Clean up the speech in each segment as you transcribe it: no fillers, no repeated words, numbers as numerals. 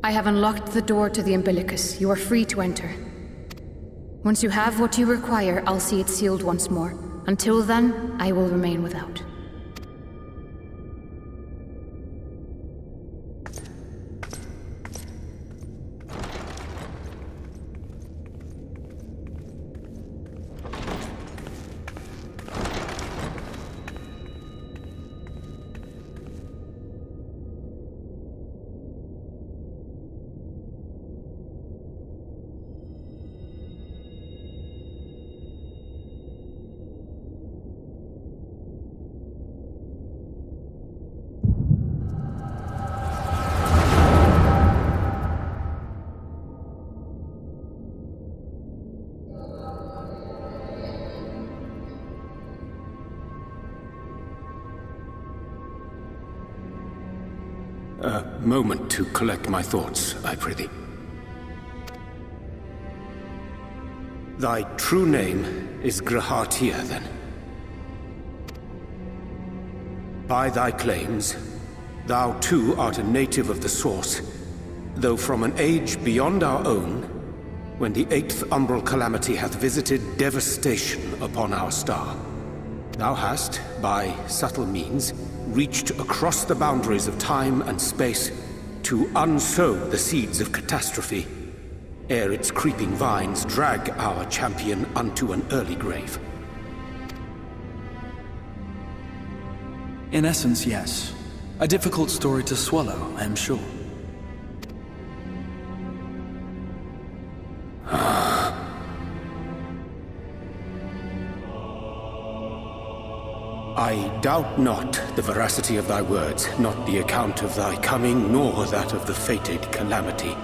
I have unlocked the door to the umbilicus. You are free to enter. Once you have what you require, I'll see it sealed once more. Until then, I will remain without. A moment to collect my thoughts, I prithee. Thy true name is Grahatir, then? By thy claims, thou too art a native of the Source, though from an age beyond our own, when the 8th umbral calamity hath visited devastation upon our star. Thou hast, by subtle means, reached across the boundaries of time and space to unsow the seeds of catastrophe, ere its creeping vines drag our champion unto an early grave. In essence, yes. A difficult story to swallow, I am sure. I doubt not the veracity of thy words, not the account of thy coming, nor that of the fated calamity.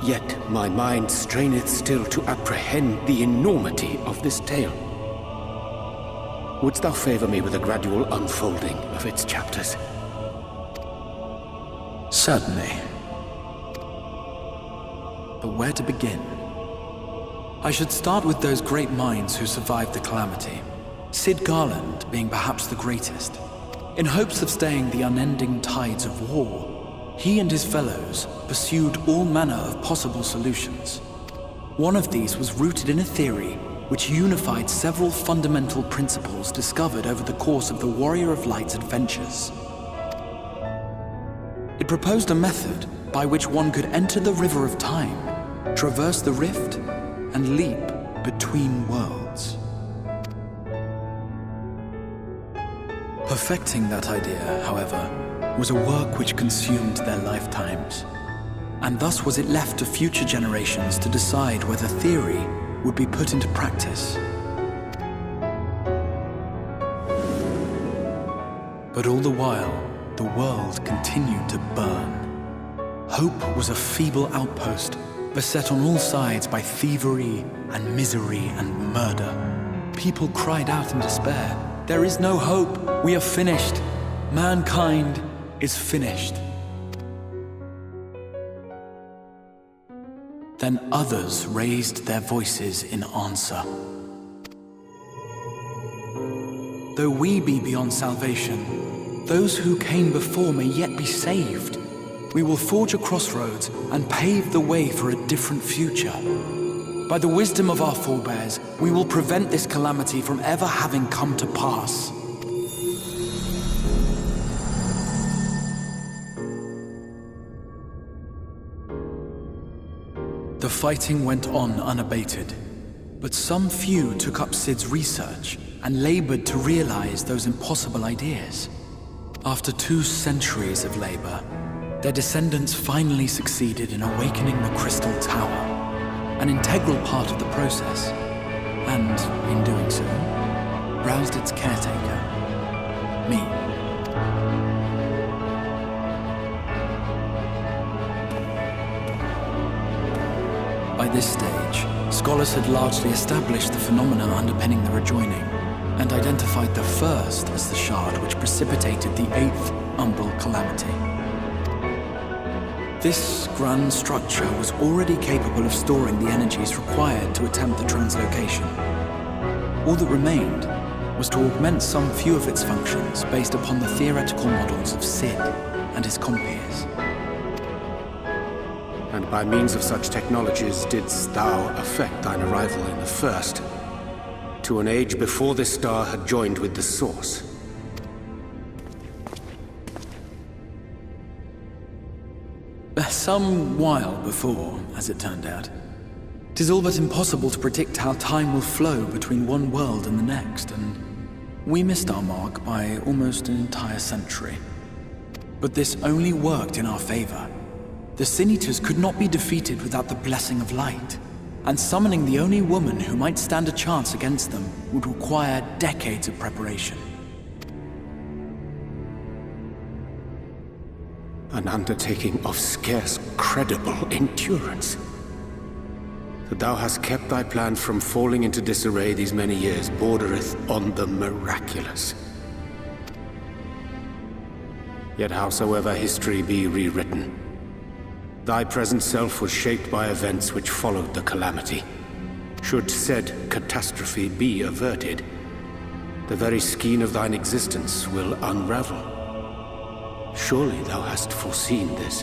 Yet my mind straineth still to apprehend the enormity of this tale. Wouldst thou favor me with a gradual unfolding of its chapters? Certainly. But where to begin? I should start with those great minds who survived the calamity. Sid Garland being perhaps the greatest. In hopes of staying the unending tides of war, he and his fellows pursued all manner of possible solutions. One of these was rooted in a theory which unified several fundamental principles discovered over the course of the Warrior of Light's adventures. It proposed a method by which one could enter the river of time, traverse the rift, and leap between worlds. Perfecting that idea, however, was a work which consumed their lifetimes, and thus was it left to future generations to decide whether theory would be put into practice. But all the while, the world continued to burn. Hope was a feeble outpost, beset on all sides by thievery and misery and murder. People cried out in despair, "There is no hope! We are finished! Mankind is finished!" Then others raised their voices in answer. Though we be beyond salvation, those who came before may yet be saved. We will forge a crossroads and pave the way for a different future. By the wisdom of our forebears, we will prevent this calamity from ever having come to pass. The fighting went on unabated, but some few took up Sid's research and labored to realize those impossible ideas. After 2 centuries of labor, their descendants finally succeeded in awakening the Crystal Tower, an integral part of the process, and, in doing so, roused its caretaker, me. By this stage, scholars had largely established the phenomena underpinning the rejoining, and identified the first as the shard which precipitated the 8th umbral calamity. This grand structure was already capable of storing the energies required to attempt the translocation. All that remained was to augment some few of its functions based upon the theoretical models of Sid and his compeers. And by means of such technologies didst thou effect thine arrival in the first, to an age before this star had joined with the Source. Some while before, as it turned out. 'Tis all but impossible to predict how time will flow between one world and the next, and we missed our mark by almost an entire century. But this only worked in our favor. The Sin Eaters could not be defeated without the blessing of light, and summoning the only woman who might stand a chance against them would require decades of preparation. An undertaking of scarce credible endurance. That thou hast kept thy plan from falling into disarray these many years bordereth on the miraculous. Yet howsoever history be rewritten, thy present self was shaped by events which followed the calamity. Should said catastrophe be averted, the very skein of thine existence will unravel. Surely thou hast foreseen this.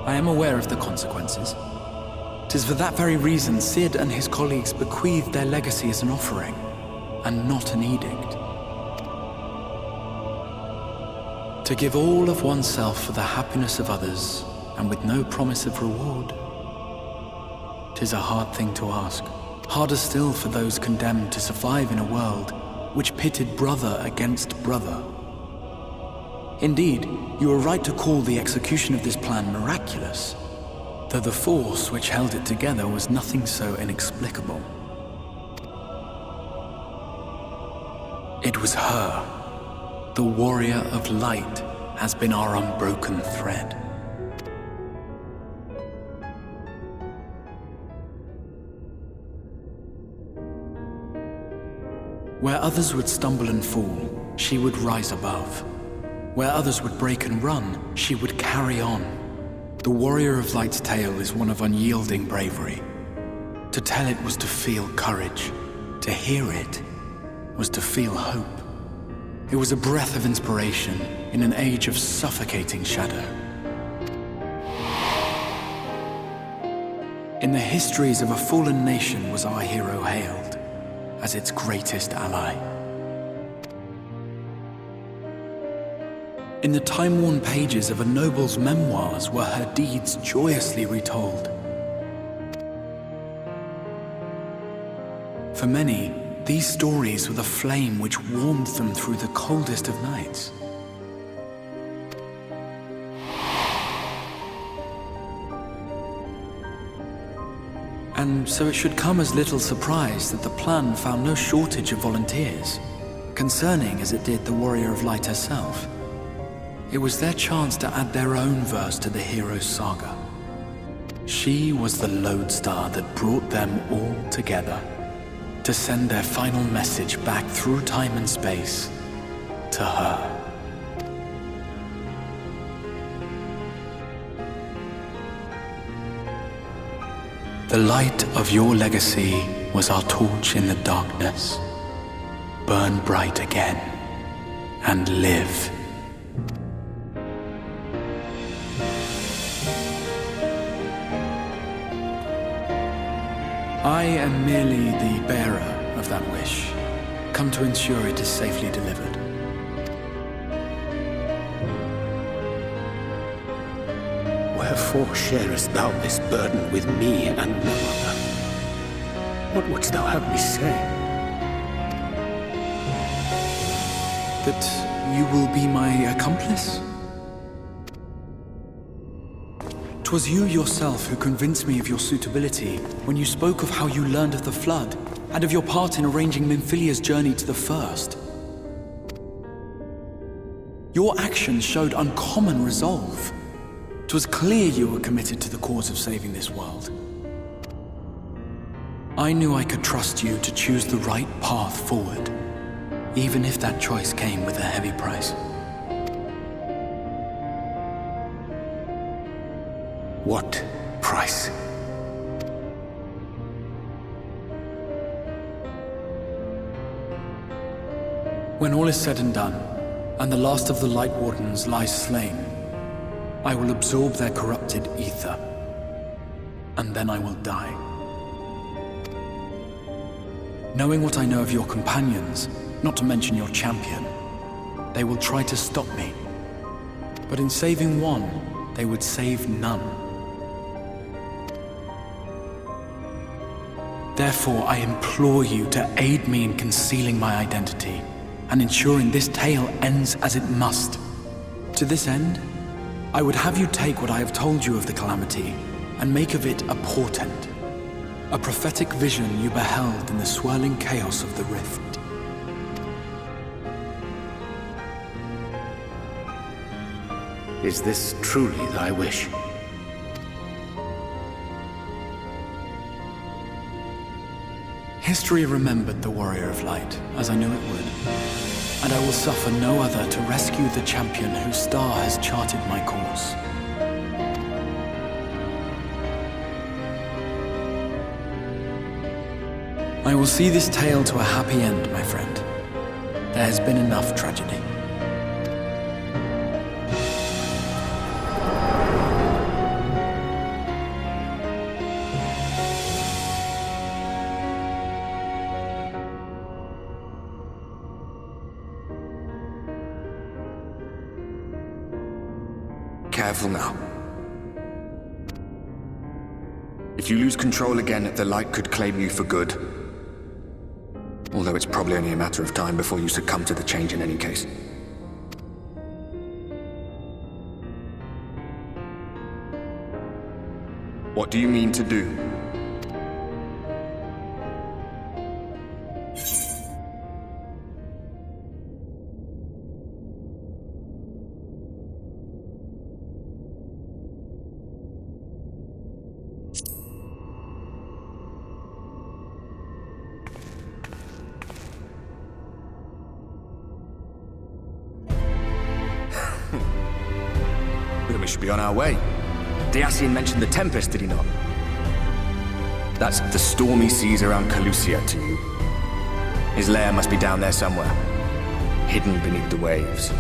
I am aware of the consequences. 'Tis for that very reason Sid and his colleagues bequeathed their legacy as an offering, and not an edict. To give all of oneself for the happiness of others, and with no promise of reward. 'Tis a hard thing to ask. Harder still for those condemned to survive in a world which pitted brother against brother. Indeed, you are right to call the execution of this plan miraculous, though the force which held it together was nothing so inexplicable. It was her. The warrior of light has been our unbroken thread. Where others would stumble and fall, she would rise above. Where others would break and run, she would carry on. The warrior of light's tale is one of unyielding bravery. To tell it was to feel courage. To hear it was to feel hope. It was a breath of inspiration in an age of suffocating shadow. In the histories of a fallen nation was our hero hailed as its greatest ally. In the time-worn pages of a noble's memoirs were her deeds joyously retold. For many, these stories were the flame which warmed them through the coldest of nights. And so it should come as little surprise that the plan found no shortage of volunteers, concerning as it did the Warrior of Light herself. It was their chance to add their own verse to the hero's saga. She was the lodestar that brought them all together, to send their final message back through time and space to her. The light of your legacy was our torch in the darkness. Burn bright again and live. I am merely the bearer of that wish, come to ensure it is safely delivered. Wherefore sharest thou this burden with me and no other? What wouldst thou have me say? That you will be my accomplice? 'Twas you yourself who convinced me of your suitability when you spoke of how you learned of the Flood, and of your part in arranging Minfilia's journey to the First. Your actions showed uncommon resolve. 'Twas clear you were committed to the cause of saving this world. I knew I could trust you to choose the right path forward, even if that choice came with a heavy price. What price? When all is said and done, and the last of the Light Wardens lies slain, I will absorb their corrupted ether, and then I will die. Knowing what I know of your companions, not to mention your champion, they will try to stop me. But in saving one, they would save none. Therefore, I implore you to aid me in concealing my identity and ensuring this tale ends as it must. To this end, I would have you take what I have told you of the Calamity and make of it a portent, a prophetic vision you beheld in the swirling chaos of the Rift. Is this truly thy wish? History remembered the Warrior of Light, as I knew it would, and I will suffer no other to rescue the champion whose star has charted my course. I will see this tale to a happy end, my friend. There has been enough tragedy. Careful now. If you lose control again, the light could claim you for good. Although it's probably only a matter of time before you succumb to the change in any case. What do you mean to do? We should be on our way. Diassian mentioned the Tempest, did he not? That's the stormy seas around Calusia to you. His lair must be down there somewhere, hidden beneath the waves.